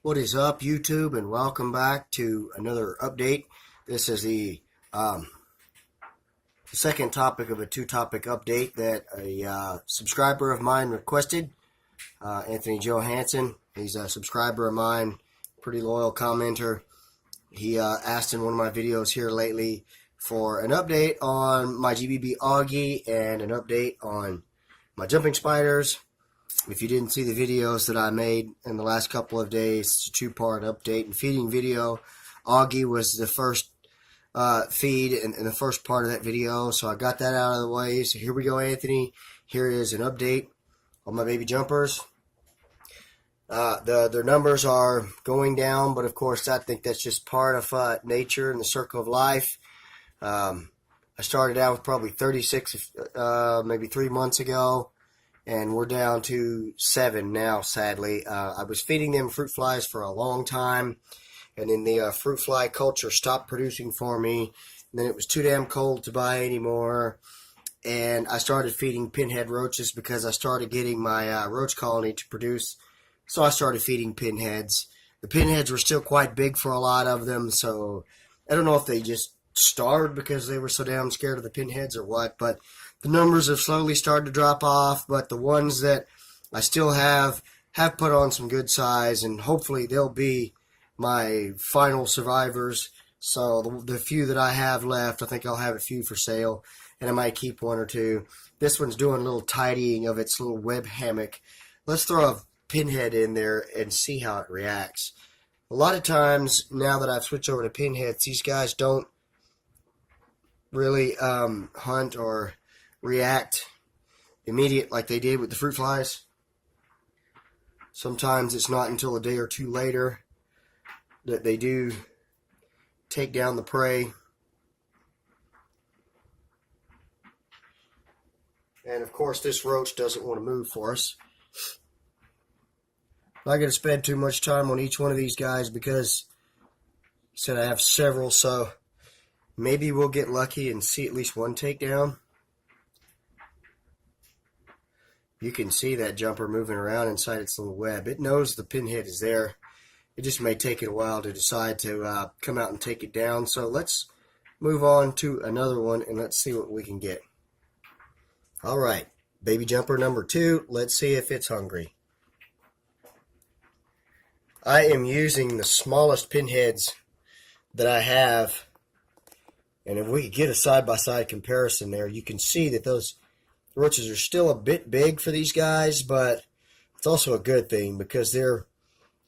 What is up, YouTube, and welcome back to another update. This is the second topic of a two-topic update that a subscriber of mine requested. Anthony Johansson, he's a subscriber of mine, pretty loyal commenter. He asked in one of my videos here lately for an update on my GBB Augie and an update on my jumping spiders. If you didn't see the videos that I made in the last couple of days, it's a two-part update and feeding video. Augie was the first feed in the first part of that video, so I got that out of the way. So here we go, Anthony. Here is an update on my baby jumpers. Their numbers are going down, but of course I think that's just part of nature and the circle of life. I started out with probably 36 maybe 3 months ago. And we're down to 7 now, sadly. I was feeding them fruit flies for a long time, and then the fruit fly culture stopped producing for me. And then it was too damn cold to buy anymore, and I started feeding pinhead roaches because I started getting my roach colony to produce. So I started feeding pinheads. The pinheads were still quite big for a lot of them, so I don't know if they just starved because they were so damn scared of the pinheads or what, but the numbers have slowly started to drop off. But the ones that I still have put on some good size, and hopefully they'll be my final survivors. So the few that I have left, I think I'll have a few for sale, and I might keep one or two. This one's doing a little tidying of its little web hammock. Let's throw a pinhead in there and see how it reacts. A lot of times, now that I've switched over to pinheads, these guys don't really hunt or react immediate like they did with the fruit flies. Sometimes it's not until a day or two later that they do take down the prey. And of course this roach doesn't want to move for us. I'm not going to spend too much time on each one of these guys because I said I have several, so maybe we'll get lucky and see at least one takedown. You can see that jumper moving around inside its little web. It knows the pinhead is there. It just may take it a while to decide to come out and take it down. So let's move on to another one and let's see what we can get. All right, baby jumper number 2. Let's see if it's hungry. I am using the smallest pinheads that I have. And if we could get a side-by-side comparison there, you can see that those roaches are still a bit big for these guys, but it's also a good thing because they're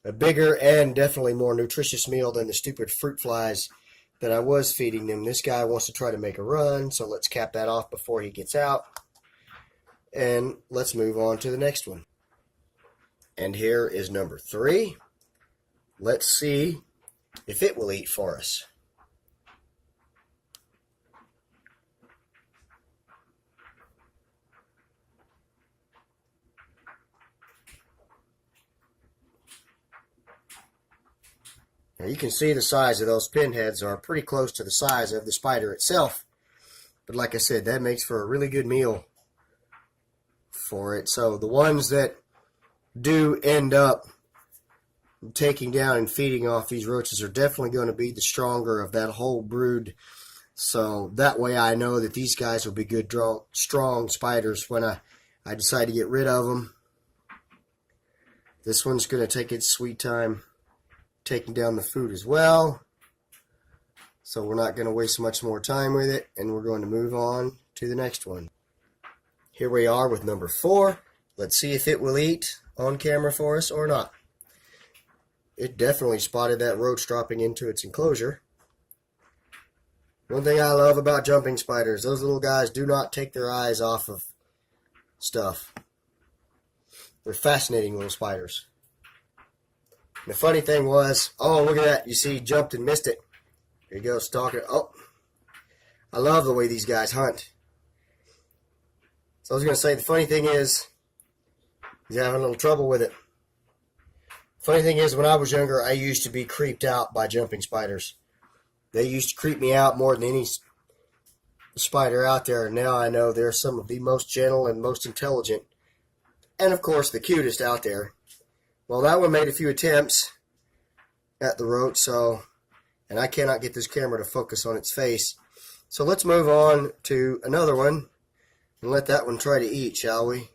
a bigger and definitely more nutritious meal than the stupid fruit flies that I was feeding them. This guy wants to try to make a run, so let's cap that off before he gets out. And let's move on to the next one. And here is number 3. Let's see if it will eat for us. Now you can see the size of those pinheads are pretty close to the size of the spider itself. But like I said, that makes for a really good meal for it. So the ones that do end up taking down and feeding off these roaches are definitely going to be the stronger of that whole brood. So that way I know that these guys will be good, strong spiders when I decide to get rid of them. This one's going to take its sweet time taking down the food as well. So we're not going to waste much more time with it, and we're going to move on to the next one. Here we are with number 4. Let's see if it will eat on camera for us or not. It definitely spotted that roach dropping into its enclosure. One thing I love about jumping spiders, those little guys do not take their eyes off of stuff. They're fascinating little spiders. The funny thing was, oh, look at that. You see, he jumped and missed it. Here you go, stalking. Oh, I love the way these guys hunt. So I was going to say, the funny thing is, he's having a little trouble with it. Funny thing is, when I was younger, I used to be creeped out by jumping spiders. They used to creep me out more than any spider out there. And now I know they're some of the most gentle and most intelligent. And, of course, the cutest out there. Well, that one made a few attempts. at the roach, and I cannot get this camera to focus on its face. So let's move on to another one and let that one try to eat, shall we?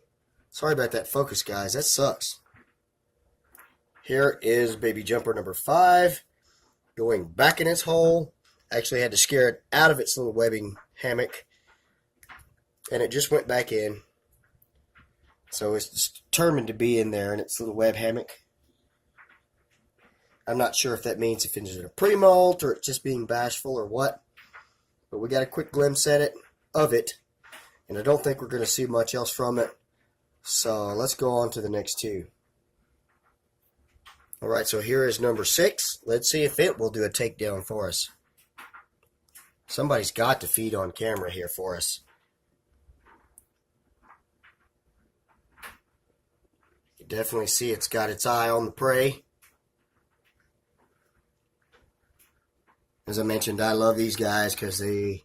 Sorry about that focus, guys. That sucks. Here is baby jumper number 5 going back in its hole. Actually had to scare it out of its little webbing hammock, and it just went back in. So it's determined to be in there in its little web hammock. I'm not sure if that means if it's a pre-molt or it's just being bashful or what. But we got a quick glimpse at it, and I don't think we're going to see much else from it. So let's go on to the next 2. Alright, so here is number 6. Let's see if it will do a takedown for us. Somebody's got to feed on camera here for us. You definitely see it's got its eye on the prey. As I mentioned, I love these guys because they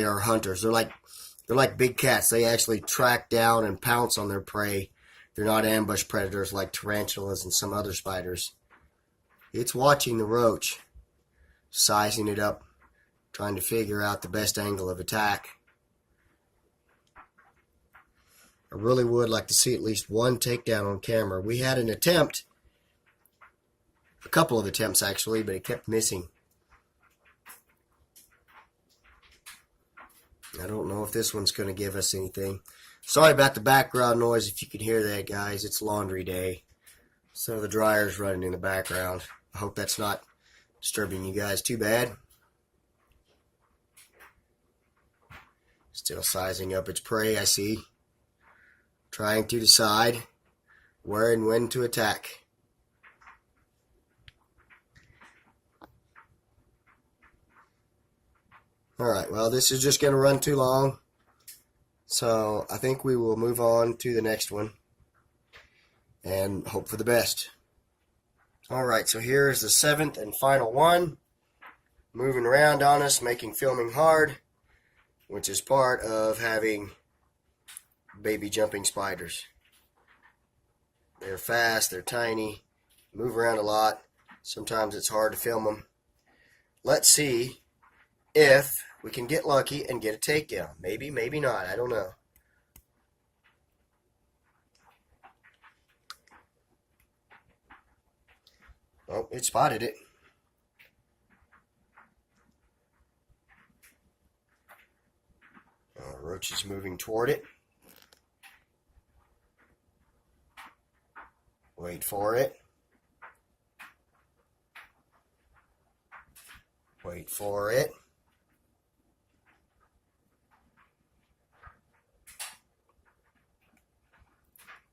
are hunters. They're like big cats. They actually track down and pounce on their prey. They're not ambush predators like tarantulas and some other spiders. It's watching the roach, sizing it up, trying to figure out the best angle of attack. I really would like to see at least one takedown on camera. We had an attempt, a couple of attempts actually, but it kept missing. I don't know if this one's going to give us anything. Sorry about the background noise if you can hear that, guys. It's laundry day, so the dryer's running in the background. I hope that's not disturbing you guys too bad. Still sizing up its prey, I see. Trying to decide where and when to attack. Alright, well, this is just going to run too long. So I think we will move on to the next one and hope for the best. Alright, so here is the 7th and final one. Moving around on us, making filming hard, which is part of having baby jumping spiders. They're fast, they're tiny, move around a lot. Sometimes it's hard to film them. Let's see if we can get lucky and get a takedown. Maybe, maybe not. I don't know. Oh, it spotted it. Roach is moving toward it. Wait for it. Wait for it.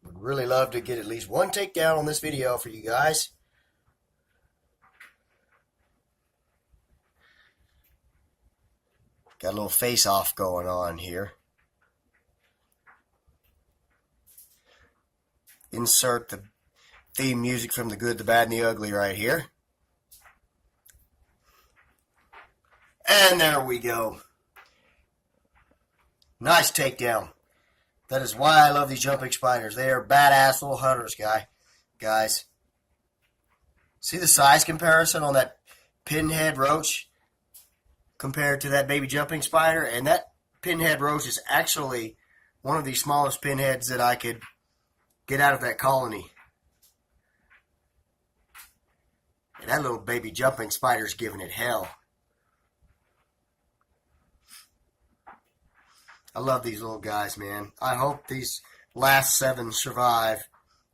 Would really love to get at least one takedown on this video for you guys. Got a little face-off going on here. Insert the theme music from The Good, the Bad, and the Ugly right here. And there we go. Nice takedown. That is why I love these jumping spiders. They are badass little hunters, guys. See the size comparison on that pinhead roach compared to that baby jumping spider? And that pinhead roach is actually one of the smallest pinheads that I could get out of that colony. And that little baby jumping spider's giving it hell. I love these little guys, man. I hope these last 7 survive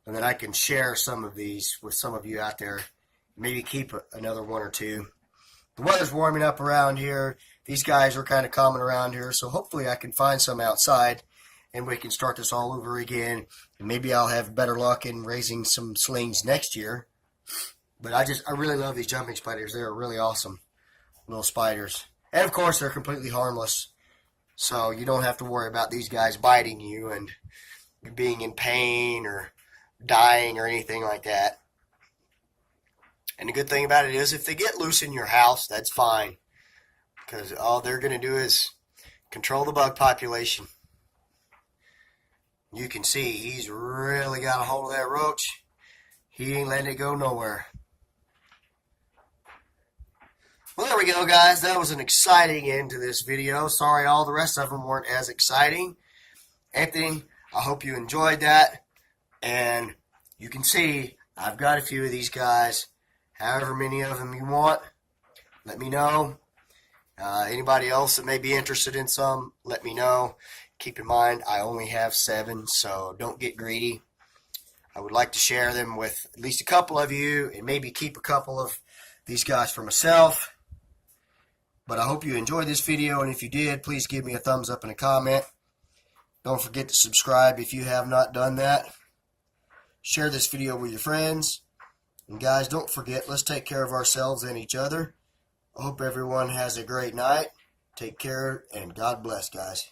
and that I can share some of these with some of you out there. Maybe keep another 1 or 2. The weather's warming up around here. These guys are kind of common around here, so hopefully I can find some outside and we can start this all over again. And maybe I'll have better luck in raising some slings next year. But I really love these jumping spiders. They are really awesome little spiders. And of course, they're completely harmless. So you don't have to worry about these guys biting you and being in pain or dying or anything like that. And the good thing about it is if they get loose in your house, that's fine. Because all they're going to do is control the bug population. You can see he's really got a hold of that roach. He ain't letting it go nowhere. Well, there we go, guys. That was an exciting end to this video. Sorry all the rest of them weren't as exciting. Anthony, I hope you enjoyed that. And you can see I've got a few of these guys. However many of them you want, let me know. Anybody else that may be interested in some, let me know. Keep in mind, I only have 7, so don't get greedy. I would like to share them with at least a couple of you and maybe keep a couple of these guys for myself. But I hope you enjoyed this video, and if you did, please give me a thumbs up and a comment. Don't forget to subscribe if you have not done that. Share this video with your friends. And guys, don't forget, let's take care of ourselves and each other. I hope everyone has a great night. Take care, and God bless, guys.